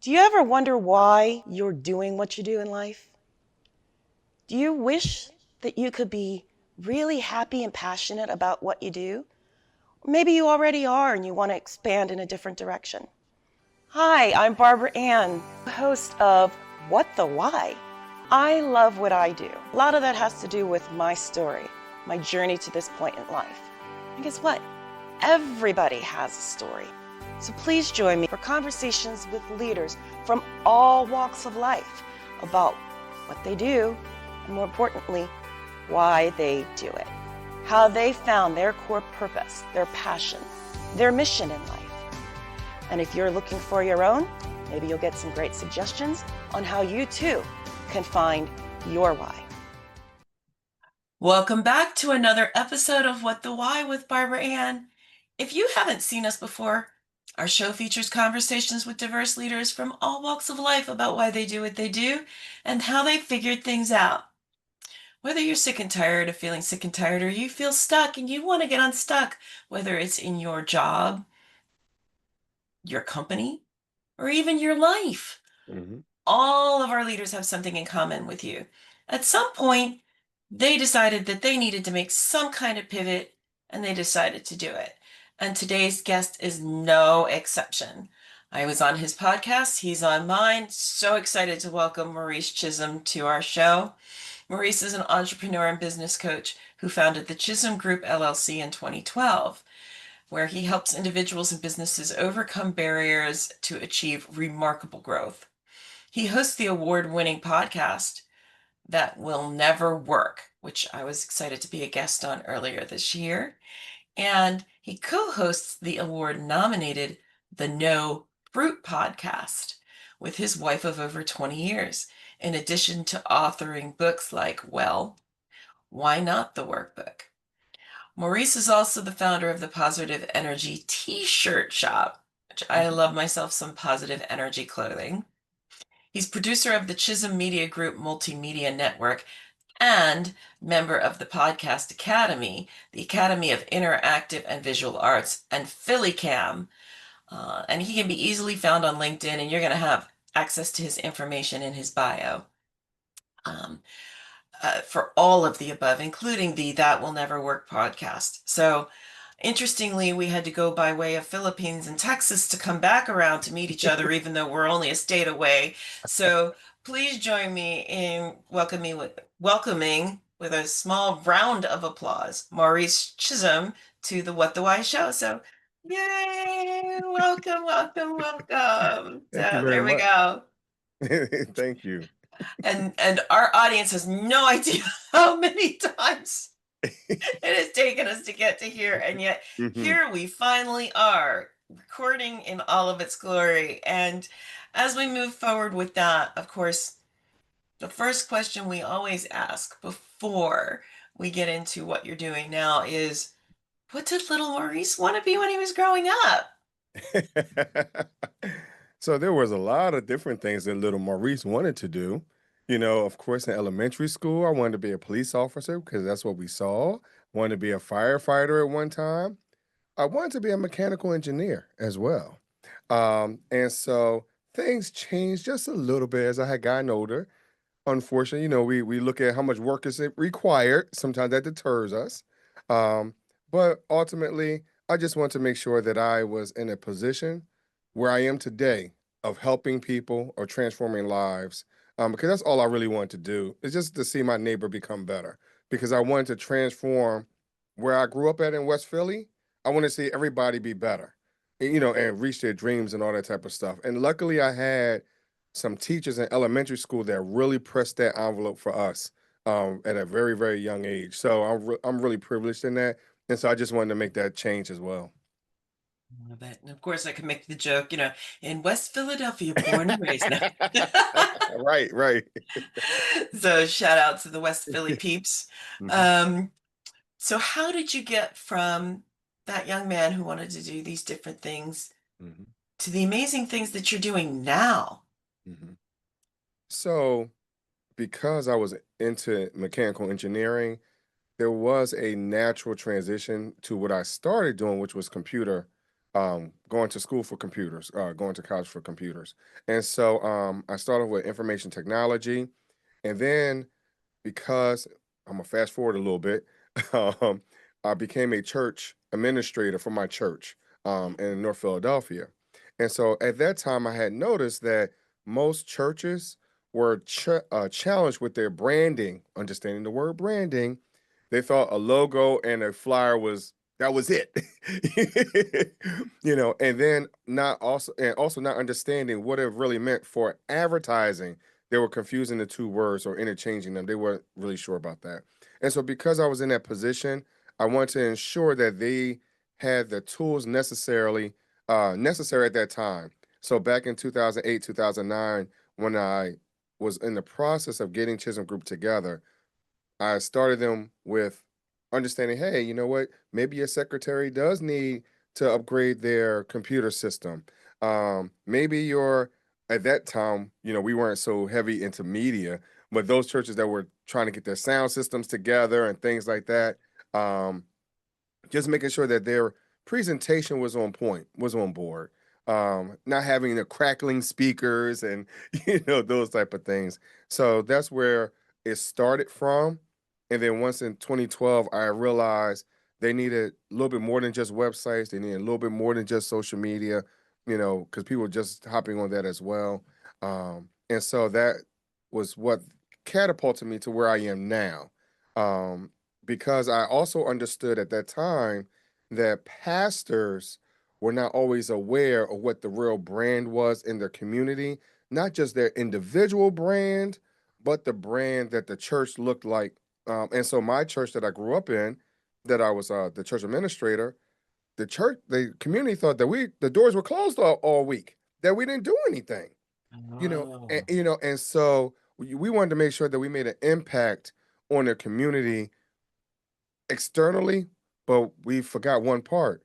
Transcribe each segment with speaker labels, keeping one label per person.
Speaker 1: Do you ever wonder why you're doing what you do in life? Do you wish that you could be really happy and passionate about what you do? Or maybe you already are and you want to expand in a different direction. Hi, I'm Barbara Anne, host of What the Why? I love what I do. A lot of that has to do with my story, my journey to this point in life. And guess what? Everybody has a story. So please join me for conversations with leaders from all walks of life about what they do, and more importantly, why they do it, how they found their core purpose, their passion, their mission in life. And if you're looking for your own, maybe you'll get some great suggestions on how you too can find your why.
Speaker 2: Welcome back to another episode of What the Why with Barbara Ann. If you haven't seen us before, our show features conversations with diverse leaders from all walks of life about why they do what they do and how they figured things out. Whether you're sick and tired of feeling sick and tired, or you feel stuck and you want to get unstuck, whether it's in your job, your company, or even your life, all of our leaders have something in common with you. At some point, they decided that they needed to make some kind of pivot, and they decided to do it. And today's guest is no exception. I was on his podcast, he's on mine. So excited to welcome Maurice Chism to our show. Maurice is an entrepreneur and business coach who founded the Chism Group LLC in 2012, where he helps individuals and businesses overcome barriers to achieve remarkable growth. He hosts the award-winning podcast, That Will Nevr Work, which I was excited to be a guest on earlier this year. And he co-hosts the award-nominated The No Fruit podcast with his wife of over 20 years, in addition to authoring books like, well, Why Not the Workbook? Maurice is also the founder of the Positive Energy T-shirt shop, which I love myself some positive energy clothing. He's producer of the Chism Media Group Multimedia Network and member of the Podcast Academy, the Academy of Interactive and Visual Arts, and PhillyCam. And he can be easily found on LinkedIn, and you're going to have access to his information in his bio. For all of the above, including the That Will Nevr Work podcast. So interestingly, we had to go by way of Philippines and Texas to come back around to meet each other, even though we're only a state away. So please join me in welcoming with a small round of applause, Maurice Chism to the What the Why show. So yay, welcome, welcome, welcome.
Speaker 3: Thank you
Speaker 2: So
Speaker 3: very
Speaker 2: there we
Speaker 3: much.
Speaker 2: go.
Speaker 3: Thank you.
Speaker 2: And our audience has no idea how many times it has taken us to get to here, and yet here we finally are, recording in all of its glory. And as we move forward with that, of course, the first question we always ask before we get into what you're doing now is, what did little Maurice want to be when he was growing up?
Speaker 3: So there was a lot of different things that little Maurice wanted to do. You know, of course, in elementary school, I wanted to be a police officer because that's what we saw. Wanted to be a firefighter at one time. I wanted to be a mechanical engineer as well. And so things changed just a little bit as I had gotten older. Unfortunately, we look at how much work is it required. Sometimes that deters us. Um, but ultimately, I just want to make sure that I was in a position where I am today of helping people or transforming lives. Because that's all I really want to do is just to see my neighbor become better. Because I wanted to transform where I grew up at in West Philly. I want to see everybody be better, and reach their dreams and all that type of stuff. And luckily, I had some teachers in elementary school that really pressed that envelope for us at a very, very young age. So I'm really privileged in that, and so I just wanted to make that change as well.
Speaker 2: Love it. And of course, I can make the joke, in West Philadelphia, born and raised. No.
Speaker 3: Right, right.
Speaker 2: So shout out to the West Philly peeps.
Speaker 3: Mhm,
Speaker 2: So how did you get from that young man who wanted to do these different things
Speaker 3: mhm,
Speaker 2: to the amazing things that you're doing now?
Speaker 3: mhm. So because I was into mechanical engineering, there was a natural transition to what I started doing, which was computer going to school for computers, going to college for computers. And so I started with information technology. And then because I'm gonna fast forward a little bit, um, I became a church administrator for my church in North Philadelphia. And so at that time, I had noticed that most churches were challenged with their branding, understanding the word branding. They thought a logo and a flyer was that was it. And then not also not understanding what it really meant for advertising. They were confusing the two words or interchanging them. They weren't really sure about that. And so because I was in that position, I wanted to ensure that they had the tools necessary at that time. So back in 2008, 2009, when I was in the process of getting Chism Group together, I started them with understanding, hey, you know what? Maybe your secretary does need to upgrade their computer system. Maybe your at that time, we weren't so heavy into media, but those churches that were trying to get their sound systems together and things like that, um, just making sure that their presentation was on point, was on board. Not having the crackling speakers and those type of things. So that's where it started from. And then once in 2012, I realized they needed a little bit more than just websites. They needed a little bit more than just social media, because people were just hopping on that as well. And so that was what catapulted me to where I am now. Um, because I also understood at that time that pastors were not always aware of what the real brand was in their community, not just their individual brand, but the brand that the church looked like. And so my church that I grew up in, that I was the church administrator, the community thought that the doors were closed all week, that we didn't do anything,
Speaker 2: Oh,
Speaker 3: and so we wanted to make sure that we made an impact on the community externally, but we forgot one part.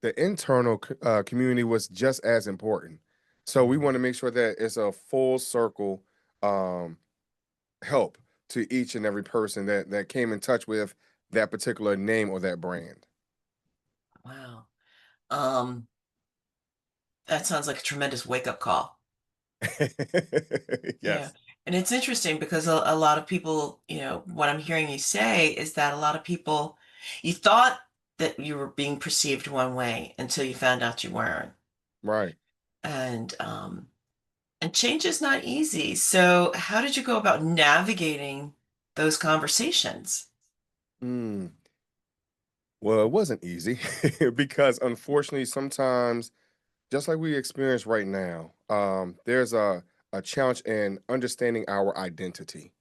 Speaker 3: The internal community was just as important. So we want to make sure that it's a full circle um, help to each and every person that came in touch with that particular name or that brand.
Speaker 2: wow. Um, that sounds like a tremendous wake-up call. Yeah.
Speaker 3: Yes.
Speaker 2: And it's interesting because a lot of people, what I'm hearing you say is that a lot of people, you thought that you were being perceived one way until you found out you weren't.
Speaker 3: Right.
Speaker 2: And and change is not easy. So how did you go about navigating those conversations?
Speaker 3: Mm. Well, it wasn't easy because unfortunately, sometimes, just like we experience right now, there's a challenge in understanding our identity,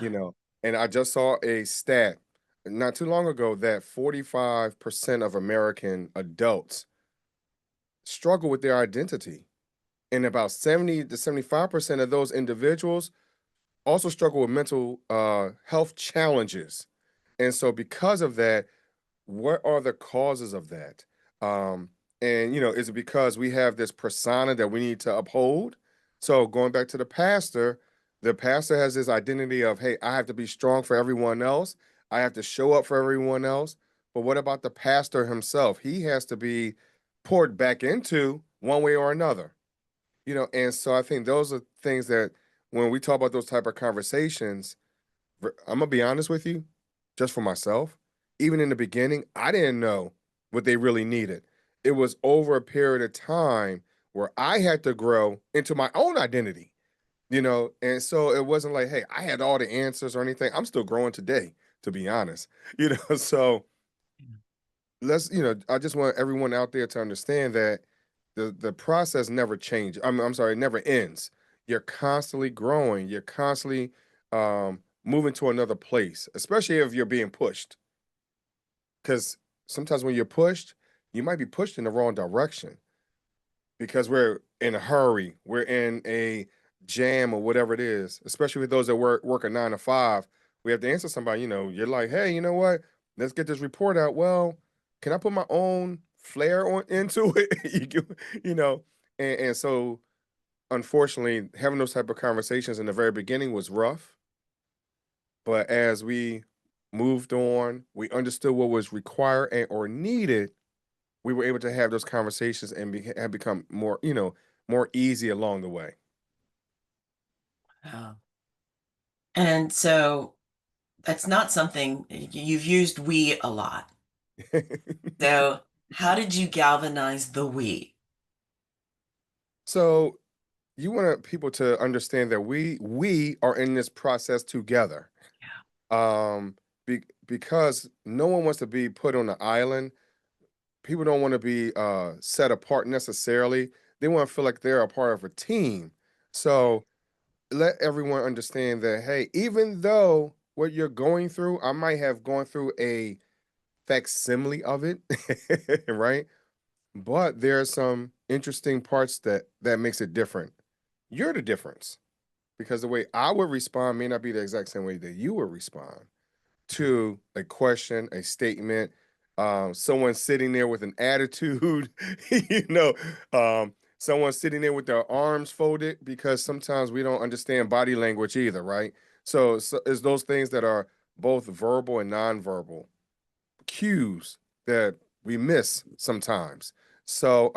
Speaker 3: you know. And I just saw a stat not too long ago that 45% of American adults struggle with their identity. And about 70 to 75% of those individuals also struggle with mental health challenges. And so, because of that, what are the causes of that? Um, and is it because we have this persona that we need to uphold? So going back to the pastor has this identity of, hey, I have to be strong for everyone else. I have to show up for everyone else. But what about the pastor himself? He has to be poured back into one way or another. And so I think those are things that when we talk about those type of conversations, I'm gonna be honest with you, just for myself. Even in the beginning, I didn't know what they really needed. It was over a period of time where I had to grow into my own identity, and so it wasn't like, hey, I had all the answers or anything. I'm still growing today, to be honest, So I just want everyone out there to understand that the process never changes. I'm sorry, it never ends. You're constantly growing. You're constantly moving to another place, especially if you're being pushed. Because sometimes when you're pushed, you might be pushed in the wrong direction because we're in a hurry, we're in a jam or whatever it is. Especially with those that work a 9 to 5, we have to answer somebody. You're like, hey, you know what? Let's get this report out. Well, can I put my own flair on into it? you know, and so unfortunately, having those type of conversations in the very beginning was rough. But as we moved on, we understood what was required or needed. we were able to have those conversations and have become more, more easy along the way.
Speaker 2: Wow. And so that's not something you've used we a lot. So how did you galvanize the we?
Speaker 3: So you want people to understand that we are in this process together. Um, because no one wants to be put on an island. People don't want to be set apart necessarily. They want to feel like they're a part of a team. So let everyone understand that, hey, even though what you're going through, I might have gone through a facsimile of it, right? But there are some interesting parts that makes it different. You're the difference because the way I would respond may not be the exact same way that you would respond to a question, a statement, someone sitting there with an attitude, you know, someone sitting there with their arms folded because sometimes we don't understand body language either, right? So it's those things that are both verbal and nonverbal cues that we miss sometimes. So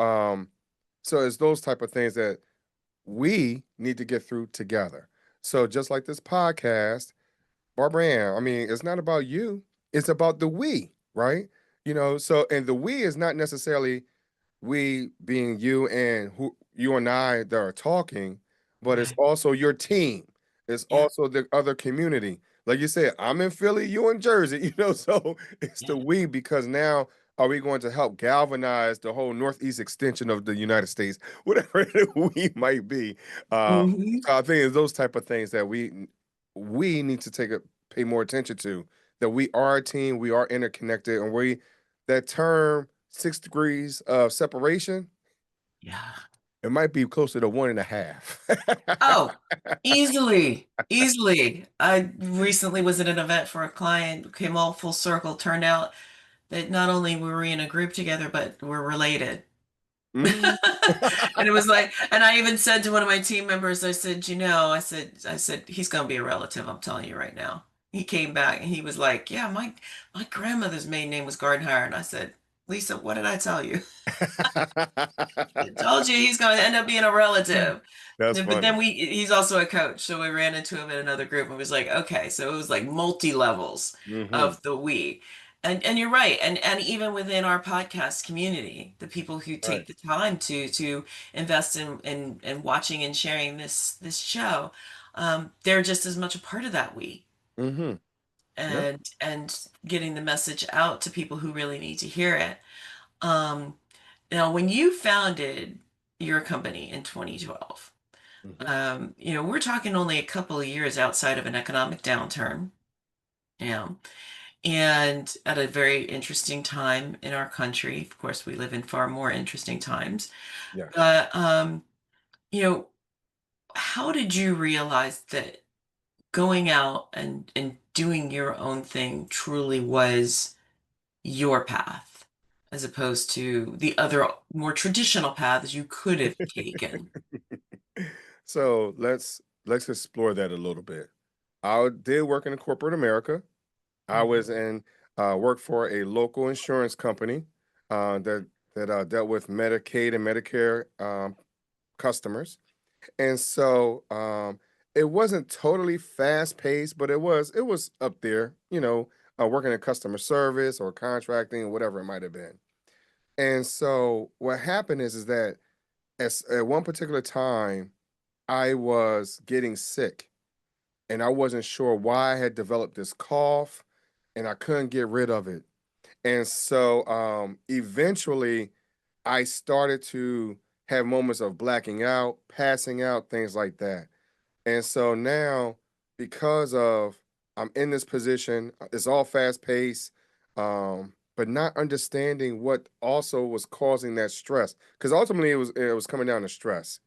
Speaker 3: it's those type of things that we need to get through together. So just like this podcast, Barbara Ann, I mean, it's not about you. It's about the we, right? So and the we is not necessarily we being you and who you and I that are talking, but it's
Speaker 2: Right.
Speaker 3: also your team. It's
Speaker 2: Yeah.
Speaker 3: also the other community. Like you said, I'm in Philly, you in Jersey, so it's the
Speaker 2: Yeah.
Speaker 3: we because now are we going to help galvanize the whole northeast extension of the United States, whatever we might be.
Speaker 2: Hmm.
Speaker 3: So I think it's those type of things that we need to pay more attention to. That we are a team, we are interconnected, and that term 6 degrees of separation,
Speaker 2: Yeah.
Speaker 3: it might be closer to 1.5.
Speaker 2: Oh, easily, easily. I recently was at an event for a client, came all full circle, turned out that not only were we in a group together, but we're related.
Speaker 3: Mm.
Speaker 2: And it was like, and I even said to one of my team members, I said, I said, he's gonna be a relative, I'm telling you right now. He came back and he was like, yeah, my grandmother's maiden name was Gardenhire. And I said, Lisa, what did I tell you? I told you he's going to end up being a relative.
Speaker 3: That's
Speaker 2: But
Speaker 3: funny.
Speaker 2: then he's also a coach. So we ran into him in another group and was like, okay, so it was like multi levels
Speaker 3: Hmm.
Speaker 2: of the we. And you're right. And even within our podcast community, the people who
Speaker 3: Right.
Speaker 2: take the time to invest in watching and sharing this show, they're just as much a part of that we
Speaker 3: Hmm. Yep.
Speaker 2: and getting the message out to people who really need to hear it. Um, Now, when you founded your company in 2012,
Speaker 3: Hmm.
Speaker 2: we're talking only a couple of years outside of an economic downturn, yeah, and at a very interesting time in our country. Of course, we live in far more interesting times.
Speaker 3: Yes.
Speaker 2: But you know, how did you realize that going out and doing your own thing truly was your path, as opposed to the other more traditional paths you could have taken?
Speaker 3: So let's explore that a little bit. I did work in corporate America. I
Speaker 2: Mhm.
Speaker 3: was in worked for a local insurance company that dealt with Medicaid and Medicare customers. And so it wasn't totally fast paced, but it was up there, working in customer service or contracting, whatever it might have been. And so what happened is that at one particular time, I was getting sick and I wasn't sure why I had developed this cough and I couldn't get rid of it. And so eventually I started to have moments of blacking out, passing out, things like that. And so now, because of I'm in this position, it's all fast paced, but not understanding what also was causing that stress. Because ultimately it was coming down to stress.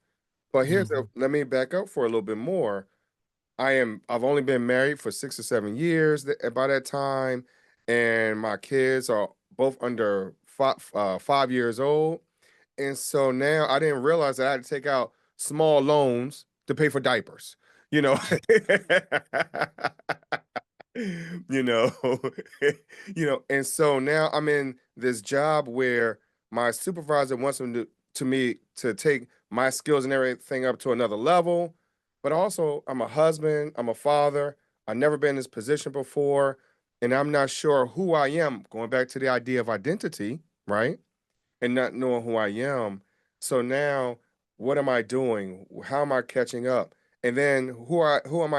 Speaker 3: But
Speaker 2: Mhm.
Speaker 3: let me back up for a little bit more. I've only been married for 6 or 7 years by that time, and my kids are both under 5 years old. And so now I didn't realize that I had to take out small loans to pay for diapers, you know. you know, and so now I'm in this job where my supervisor wants to me to take my skills and everything up to another level. But also, I'm a husband, I'm a father. I've never been in this position before, and I'm not sure who I am. Going back to the idea of identity, right? And not knowing who I am. So now, what am I doing? How am I catching up? And then who am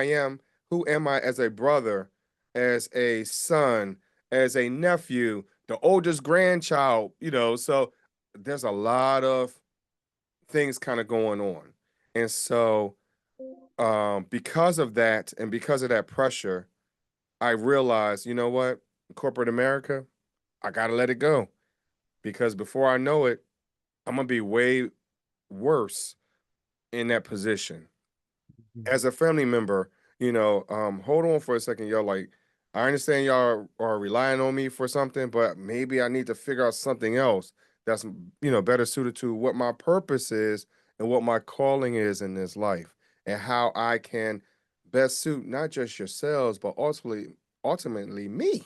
Speaker 3: I as a brother, as a son, as a nephew, the oldest grandchild, so there's a lot of things kind of going on. And so because of that and because of that pressure, I realized, you know what, corporate America, I gotta let it go. Because before I know it, I'm gonna be way worse in that position. As a family member, hold on for a second, y'all. Like, I understand y'all are relying on me for something, but maybe I need to figure out something else that's, better suited to what my purpose is and what my calling is in this life, and how I can best suit not just yourselves, but ultimately me.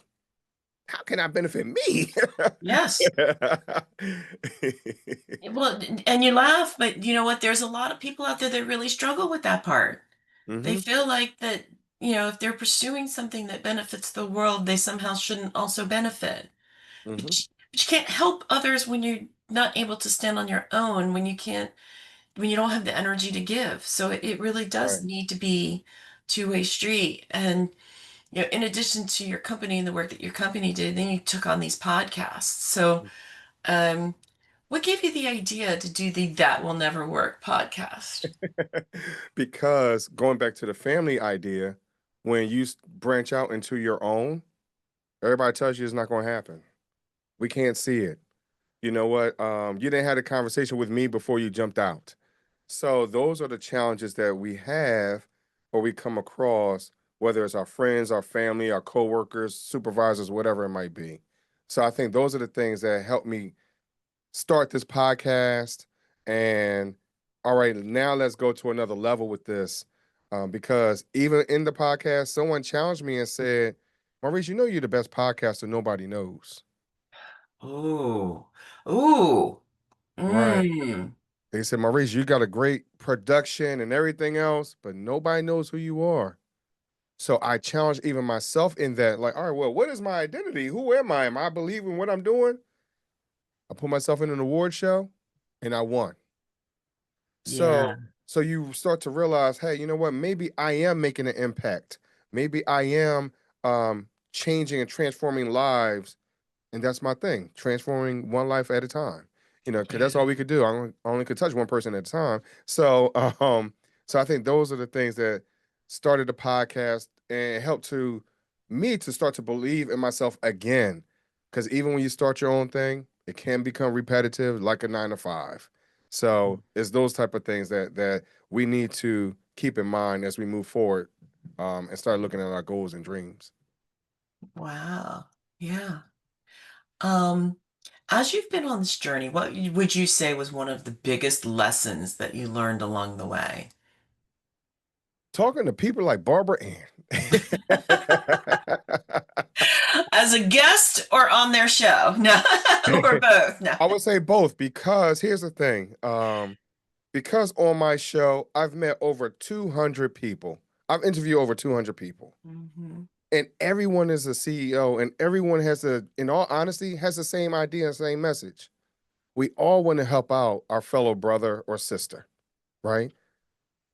Speaker 3: How can I benefit me?
Speaker 2: Yes. Well, and you laugh, but you know what? There's a lot of people out there that really struggle with that part. They
Speaker 3: Hmm.
Speaker 2: feel like that, if they're pursuing something that benefits the world, they somehow shouldn't also benefit.
Speaker 3: Hmm.
Speaker 2: But you can't help others when you're not able to stand on your own, when you don't have the energy to give. So it really does
Speaker 3: Right.
Speaker 2: need to be two-way street. And, in addition to your company and the work that your company did, then you took on these podcasts. So, um, what gave you the idea to do the That Will Never Work podcast?
Speaker 3: Because going back to the family idea, when you branch out into your own, everybody tells you it's not going to happen. We can't see it. You know what? You didn't have a conversation with me before you jumped out. So those are the challenges that we have or we come across, whether it's our friends, our family, our coworkers, supervisors, whatever it might be. So I think those are the things that help me start this podcast. And all right, now let's go to another level with this. Because even in the podcast, someone challenged me and said, Maurice, you're the best podcaster nobody knows.
Speaker 2: Ooh. Ooh.
Speaker 3: Right.
Speaker 2: Mm.
Speaker 3: They said, Maurice, you got a great production and everything else, but nobody knows who you are. So I challenged even myself in that, like, all right, well, what is my identity? Who am I? Am I believing what I'm doing? I put myself in an award show and I won.
Speaker 2: Yeah.
Speaker 3: So you start to realize, hey, you know what? Maybe I am making an impact. Maybe I am changing and transforming lives, and that's my thing, transforming one life at a time. Because
Speaker 2: Yeah.
Speaker 3: that's all we could do. I only could touch one person at a time. So, so I think those are the things that started the podcast and helped to me to start to believe in myself again. Because even when you start your own thing, it can become repetitive, like a 9 to 5. So it's those type of things that we need to keep in mind as we move forward, and start looking at our goals and dreams.
Speaker 2: Wow. Yeah. Um, as you've been on this journey, what would you say was one of the biggest lessons that you learned along the way?
Speaker 3: Talking to people like Barbara Ann.
Speaker 2: As a guest or on their show? No, or both. No.
Speaker 3: I would say both, because here's the thing. Because on my show, I've met over 200 people. I've interviewed over 200 people.
Speaker 2: Hmm.
Speaker 3: And everyone is a CEO, and everyone in all honesty, has the same idea and same message. We all want to help out our fellow brother or sister, right?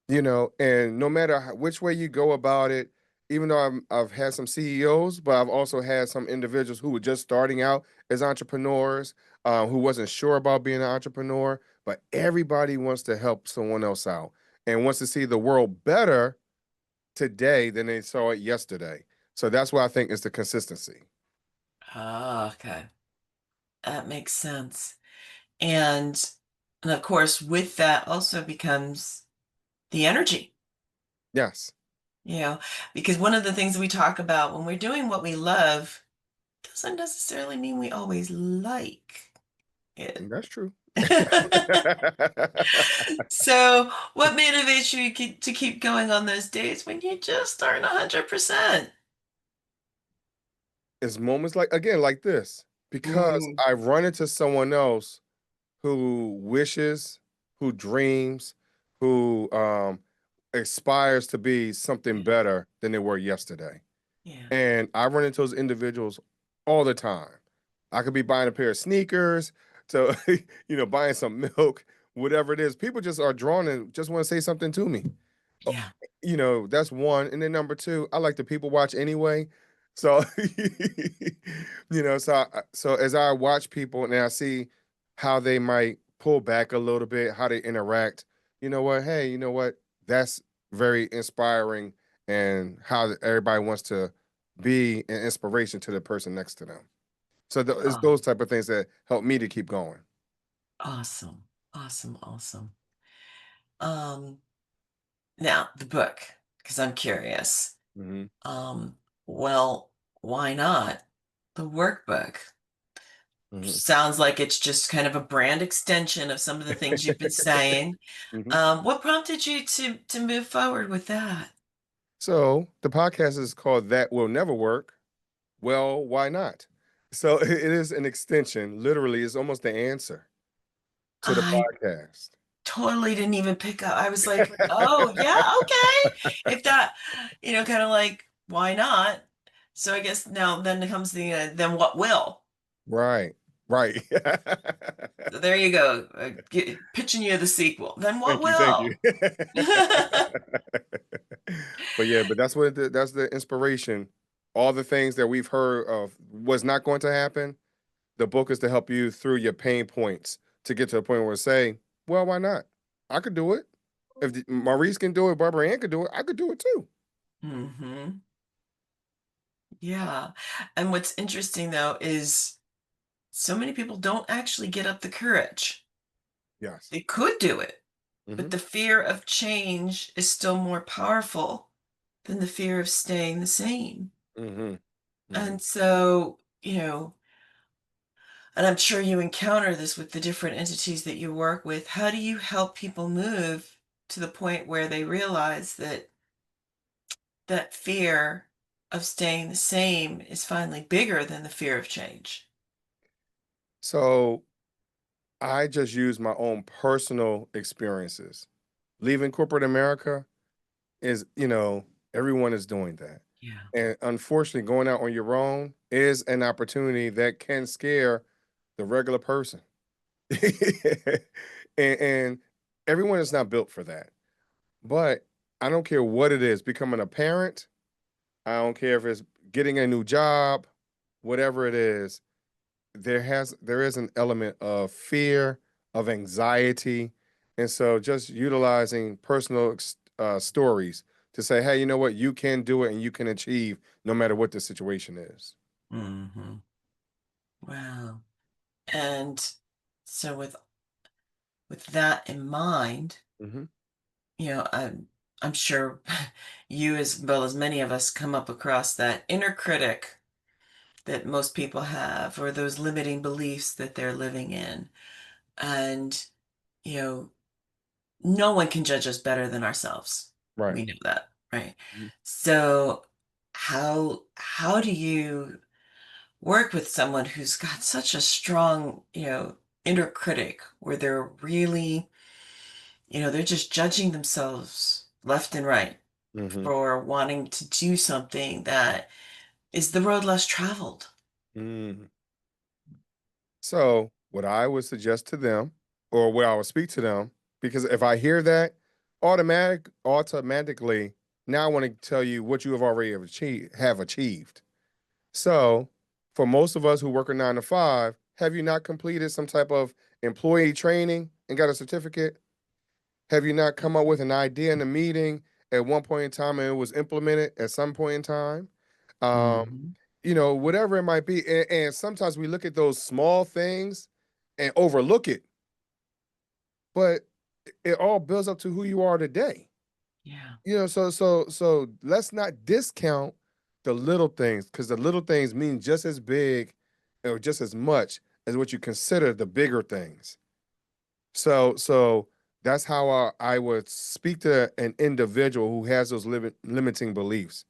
Speaker 3: And no matter which way you go about it, even though I've had some CEOs, but I've also had some individuals who were just starting out as entrepreneurs, who wasn't sure about being an entrepreneur, but everybody wants to help someone else out and wants to see the world better today than they saw it yesterday. So that's why I think it's the consistency.
Speaker 2: Oh, okay. That makes sense. And and of course, with that also becomes the energy,
Speaker 3: Yes,
Speaker 2: you know, because one of the things we talk about when we're doing what we love doesn't necessarily mean we always like it.
Speaker 3: that's true.
Speaker 2: So, what motivates you to keep going on those days when you just aren't 100%?
Speaker 3: It's moments like, again, like this, because
Speaker 2: Mm,
Speaker 3: I run into someone else who wishes, who dreams, who aspires to be something better than they were yesterday.
Speaker 2: Yeah.
Speaker 3: And I run into those individuals all the time. I could be buying a pair of sneakers, to buying some milk, whatever it is. People just are drawn and just want to say something to me. Oh,
Speaker 2: Yeah.
Speaker 3: that's one. And then number two, I like to people watch anyway. So, so as I watch people and I see how they might pull back a little bit, how they interact, you know what? Hey, you know what? That's very inspiring, and how everybody wants to be an inspiration to the person next to them. So it's
Speaker 2: Oh,
Speaker 3: those type of things that help me to keep going.
Speaker 2: awesome. Awesome. Awesome. Um, Now the book, because I'm curious.
Speaker 3: Hmm.
Speaker 2: Um, well, why not the workbook?
Speaker 3: Hmm.
Speaker 2: Sounds like it's just kind of a brand extension of some of the things you've been saying.
Speaker 3: Hmm.
Speaker 2: What prompted you to move forward with that?
Speaker 3: So the podcast is called That Will Never Work. Well, why not? So it is an extension. Literally, it's almost the answer to the
Speaker 2: I
Speaker 3: podcast.
Speaker 2: totally didn't even pick up. I was like, oh yeah, okay. If that, kind of like, why not? So I guess now then comes the then what will?
Speaker 3: Right, right.
Speaker 2: So there you go. Pitching you the sequel. Then what
Speaker 3: Thank you, thank you.
Speaker 2: will?
Speaker 3: But yeah, but that's the inspiration. All the things that we've heard of was not going to happen. The book is to help you through your pain points to get to a point where say, well, why not? I could do it. If Maurice can do it, Barbara Ann could do it, I could do it too.
Speaker 2: Hmm. Yeah. And what's interesting though is so many people don't actually get up the courage.
Speaker 3: Yes.
Speaker 2: They could do it, but
Speaker 3: Hmm.
Speaker 2: the fear of change is still more powerful than the fear of staying the same.
Speaker 3: Hmm. Hmm.
Speaker 2: And so, and I'm sure you encounter this with the different entities that you work with. How do you help people move to the point where they realize that that fear of staying the same is finally bigger than the fear of change?
Speaker 3: So I just use my own personal experiences. Leaving corporate America is, everyone is doing that.
Speaker 2: Yeah.
Speaker 3: And unfortunately, going out on your own is an opportunity that can scare the regular person. and everyone is not built for that. But I don't care what it is, becoming a parent, I don't care if it's getting a new job, whatever it is, there is an element of fear, of anxiety. And so just utilizing personal stories to say, hey, you know what, you can do it and you can achieve no matter what the situation is.
Speaker 2: Hmm. Wow. And so with that in mind,
Speaker 3: Hmm.
Speaker 2: I'm sure you as well as many of us come up across that inner critic that most people have, or those limiting beliefs that they're living in. And, you know, no one can judge us better than ourselves.
Speaker 3: Right.
Speaker 2: We know that, right?
Speaker 3: Mhm.
Speaker 2: So how do you work with someone who's got such a strong, inner critic where they're really, they're just judging themselves left and right
Speaker 3: Mhm.
Speaker 2: for wanting to do something that is the road less traveled?
Speaker 3: Mm. So, what I would suggest to them, or what I would speak to them, because if I hear that, automatically, now I want to tell you what you have already achieved. So, for most of us who work a 9 to 5, have you not completed some type of employee training and got a certificate? Have you not come up with an idea in a meeting at one point in time and it was implemented at some point in time? Um,
Speaker 2: Hmm.
Speaker 3: whatever it might be. And sometimes we look at those small things and overlook it, but it all builds up to who you are today.
Speaker 2: Yeah.
Speaker 3: So let's not discount the little things, because the little things mean just as big or just as much as what you consider the bigger things. So that's how I would speak to an individual who has those limiting beliefs.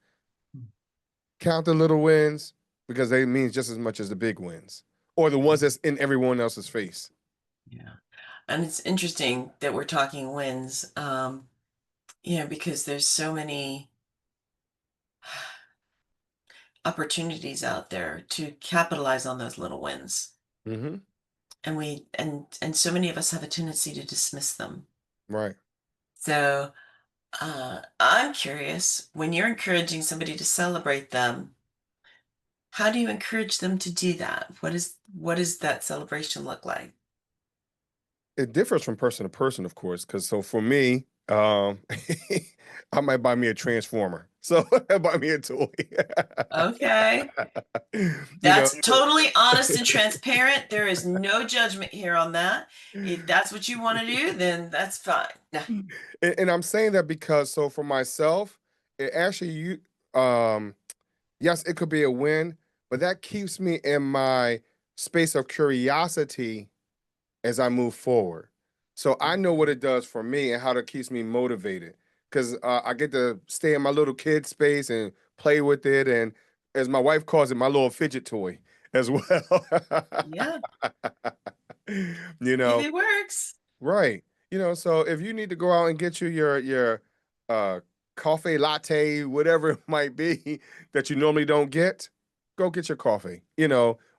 Speaker 3: Count the little wins, because they mean just as much as the big wins, or the ones that's in everyone else's face.
Speaker 2: Yeah. And it's interesting that we're talking wins, because there's so many opportunities out there to capitalize on those little wins.
Speaker 3: Mm-hmm.
Speaker 2: And and so many of us have a tendency to dismiss them.
Speaker 3: Right.
Speaker 2: So I'm curious, when you're encouraging somebody to celebrate them, how do you encourage them to do that? What does that celebration look like?
Speaker 3: It differs from person to person, of course, because so for me, I might buy me a transformer. So buy me a toy.
Speaker 2: Okay.
Speaker 3: You know,
Speaker 2: That's totally honest and transparent. There is no judgment here on that. If that's what you want to do, then that's fine.
Speaker 3: and I'm saying that because so for myself, it actually yes, it could be a win, but that keeps me in my space of curiosity as I move forward. So I know what it does for me and how it keeps me motivated because I get to stay in my little kid space and play with it. And as my wife calls it, my little fidget toy as well.
Speaker 2: Yeah,
Speaker 3: you
Speaker 2: if
Speaker 3: know,
Speaker 2: it works.
Speaker 3: right. So if you need to go out and get you your uh coffee latte, whatever it might be that you normally don't get, go get your coffee,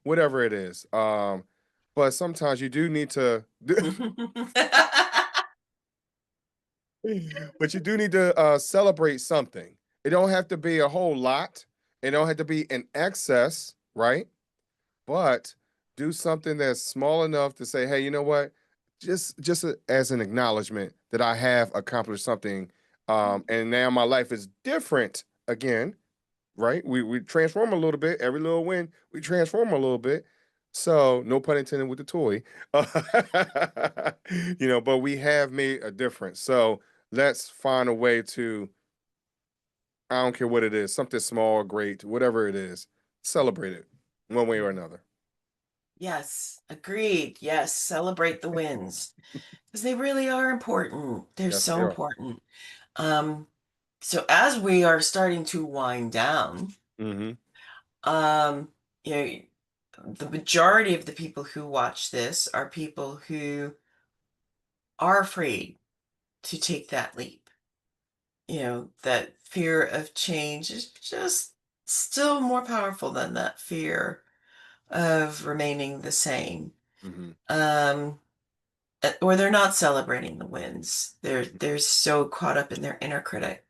Speaker 3: whatever it is. But sometimes you do need to but you do need to celebrate something. It don't have to be a whole lot. It don't have to be in excess, right? But do something that's small enough to say, hey, you know what? As an acknowledgement that I have accomplished something, and now my life is different again, right? We transform a little bit. Every little win, we transform a little bit. So no pun intended with the toy, but we have made a difference. So let's find a way to, I don't care what it is, something small or great, whatever it is, celebrate it one way or another.
Speaker 2: Yes, agreed. Yes, celebrate the wins because they really are important. They're
Speaker 3: Yes,
Speaker 2: so
Speaker 3: they are.
Speaker 2: important. Um, so as we are starting to wind down,
Speaker 3: Hmm.
Speaker 2: um, you know, the majority of the people who watch this are people who are afraid to take that leap. That fear of change is just still more powerful than that fear of remaining the same.
Speaker 3: Hmm.
Speaker 2: Um, or they're not celebrating the wins. They're so caught up in their inner critic.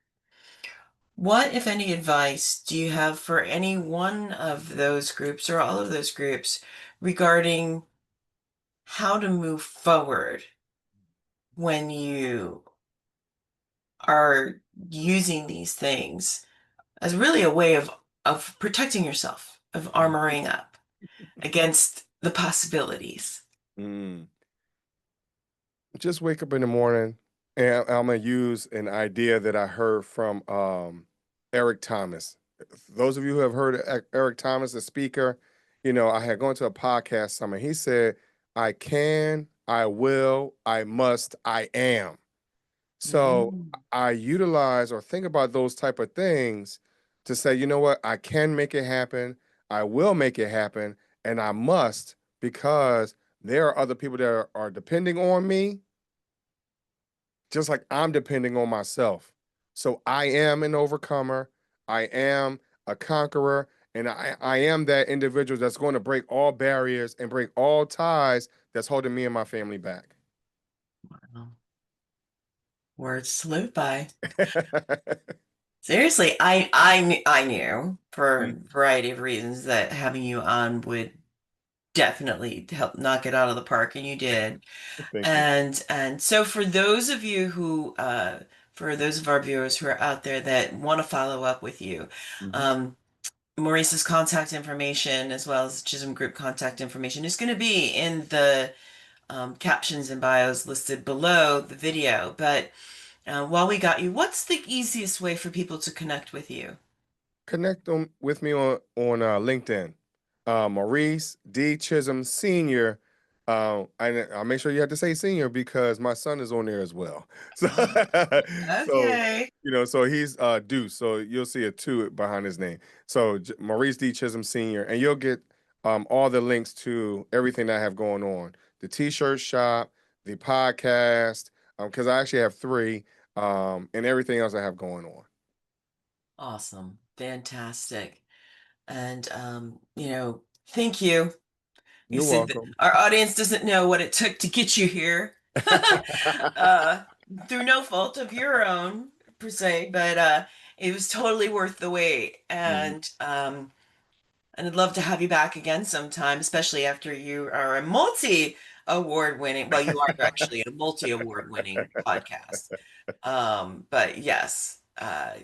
Speaker 2: What, if any, advice do you have for any one of those groups or all of those groups regarding how to move forward when you are using these things as really a way of protecting yourself, of armoring up against the possibilities?
Speaker 3: Mm. Just wake up in the morning and I'm gonna use an idea that I heard from Eric Thomas. Those of you who have heard of Eric Thomas, the speaker, I had gone to a podcast summit. He said, I can, I will, I must, I am. So
Speaker 2: Mm.
Speaker 3: I utilize or think about those type of things to say, you know what, I can make it happen, I will make it happen, and I must because there are other people that are depending on me, just like I'm depending on myself. So I am an overcomer, I am a conqueror, and I am that individual that's going to break all barriers and break all ties that's holding me and my family back.
Speaker 2: Wow. Words to live by. Seriously, I knew for a variety of reasons that having you on would definitely help knock it out of the park, and you did.
Speaker 3: Thank you.
Speaker 2: And so for those of our viewers who are out there that want to follow up with you,
Speaker 3: Mhm.
Speaker 2: um, Maurice's contact information as well as Chism Group contact information is going to be in the captions and bios listed below the video. But while we got you, what's the easiest way for people to connect with you?
Speaker 3: Connect them with me on LinkedIn. Maurice D. Chism Senior. I'll make sure you have to say senior because my son is on there as well. So, so
Speaker 2: Okay.
Speaker 3: so he's Deuce. So you'll see a two behind his name. So Maurice D. Chism Senior, and you'll get all the links to everything that I have going on: the T-shirt shop, the podcast, because I actually have three, and everything else I have going on.
Speaker 2: Awesome. Fantastic. And, thank you. You
Speaker 3: You're
Speaker 2: said that
Speaker 3: welcome.
Speaker 2: our audience doesn't know what it took to get you here. uh, Through no fault of your own, per se, but it was totally worth the wait.
Speaker 3: Mhm.
Speaker 2: And I'd love to have you back again sometime, especially after you are a multi-award winning, well, you are actually a multi-award winning podcast. But yes,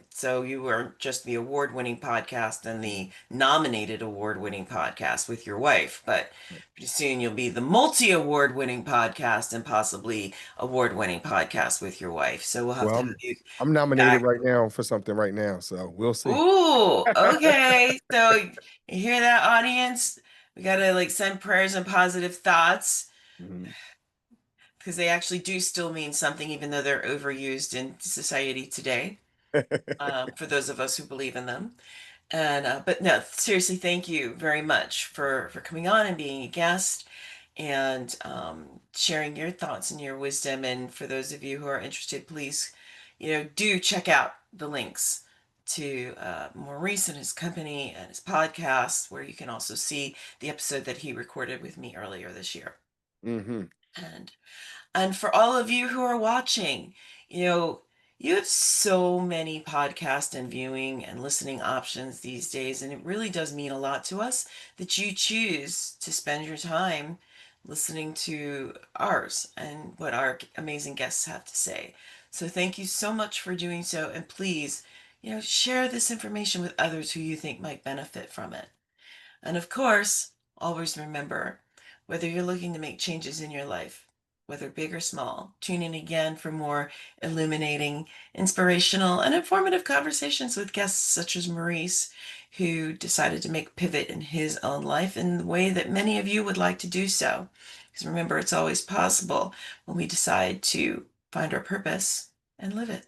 Speaker 2: so you were just the award-winning podcast and the nominated award-winning podcast with your wife, but pretty soon you'll be the multi-award-winning podcast and possibly award-winning podcast with your wife. So we'll have
Speaker 3: Well,
Speaker 2: to have you
Speaker 3: I'm nominated
Speaker 2: back.
Speaker 3: right now for something right now, so we'll see.
Speaker 2: Ooh, okay. So you hear that, audience? We gotta like send prayers and positive thoughts
Speaker 3: Mhm.
Speaker 2: because they actually do still mean something, even though they're overused in society today. For those of us who believe in them. And but no, seriously, thank you very much for coming on and being a guest and sharing your thoughts and your wisdom. And for those of you who are interested, please, do check out the links to Maurice and his company and his podcast, where you can also see the episode that he recorded with me earlier this year.
Speaker 3: Hmm.
Speaker 2: And and for all of you who are watching, you know, you have so many podcast and viewing and listening options these days, and it really does mean a lot to us that you choose to spend your time listening to ours and what our amazing guests have to say. So thank you so much for doing so, and please, share this information with others who you think might benefit from it. And of course, always remember, whether you're looking to make changes in your life, whether big or small, tune in again for more illuminating, inspirational, and informative conversations with guests such as Maurice, who decided to make a pivot in his own life in the way that many of you would like to do so. Because remember, it's always possible when we decide to find our purpose and live it.